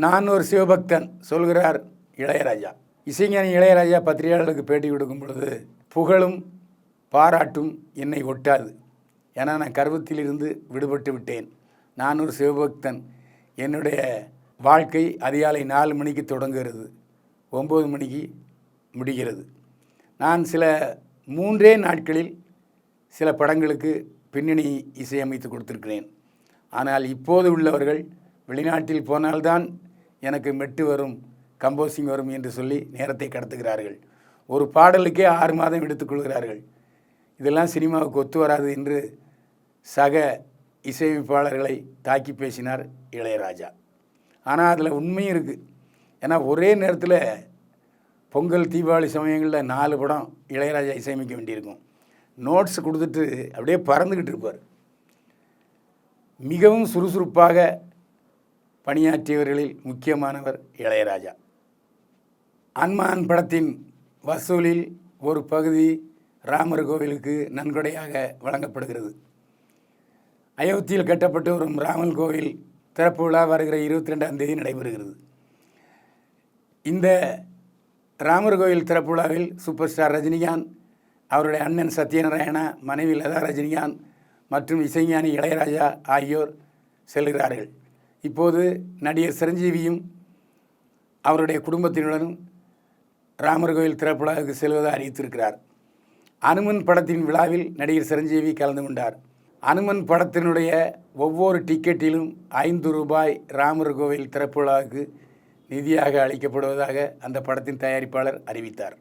நான் ஒரு சிவபக்தன் சொல்கிறார் இளையராஜா. இசைஞானி இளையராஜா பத்திரிகையாளர்களுக்கு பேட்டி கொடுக்கும் பொழுது, புகழும் பாராட்டும் என்னை ஒட்டாது, ஏன்னா நான் கர்வத்திலிருந்து விடுபட்டு விட்டேன். நான் ஒரு சிவபக்தன். என்னுடைய வாழ்க்கை அதிகாலை 4 மணிக்கு தொடங்குகிறது, 9 மணிக்கு முடிகிறது. நான் 3 நாட்களில் சில படங்களுக்கு பின்னணி இசையமைத்து கொடுத்திருக்கிறேன். ஆனால் இப்போது உள்ளவர்கள் வெளிநாட்டில் போனால்தான் எனக்கு மெட்டு வரும், கம்போசிங் வரும் என்று சொல்லி நேரத்தை கடத்துகிறார்கள். ஒரு பாடலுக்கே 6 மாதம் எடுத்துக்கொள்கிறார்கள். இதெல்லாம் சினிமாவுக்கு ஒத்து வராது என்று சக இசையமைப்பாளர்களை தாக்கி பேசினார் இளையராஜா. ஆனால் அதில் உண்மையும் இருக்குது. ஏன்னா ஒரே நேரத்தில் பொங்கல் தீபாவளி சமயங்களில் 4 படம் இளையராஜா இசையமைக்க வேண்டியிருக்கும். நோட்ஸ் கொடுத்துட்டு அப்படியே பறந்துக்கிட்டு இருப்பார். மிகவும் சுறுசுறுப்பாக பணியாற்றியவர்களில் முக்கியமானவர் இளையராஜா. அன்மான் படத்தின் வசூலில் ஒரு பகுதி ராமர் கோவிலுக்கு நன்கொடையாக வழங்கப்படுகிறது. அயோத்தியில் கட்டப்பட்டு வரும் ராமர் கோவில் திறப்பு விழா வருகிற 22ஆம் தேதி நடைபெறுகிறது. இந்த ராமர் கோவில் திறப்பு விழாவில் சூப்பர் ஸ்டார் ரஜினிகாந்த், அவருடைய அண்ணன் சத்யநாராயணா, மனைவி லதா ரஜினிகாந்த் மற்றும் இசைஞானி இளையராஜா ஆகியோர் செல்கிறார்கள். இப்போது நடிகர் சிரஞ்சீவியும் அவருடைய குடும்பத்தினருடன் ராமர் கோவில் திறப்பு விழாவுக்கு செல்வதை அறிவித்திருக்கிறார். அனுமன் படத்தின் விழாவில் நடிகர் சிரஞ்சீவி கலந்து கொண்டார். அனுமன் படத்தினுடைய ஒவ்வொரு டிக்கெட்டிலும் 5 ரூபாய் ராமர் கோவில் திறப்பு விழாவுக்கு நிதியாக அளிக்கப்படுவதாக அந்த படத்தின் தயாரிப்பாளர் அறிவித்தார்.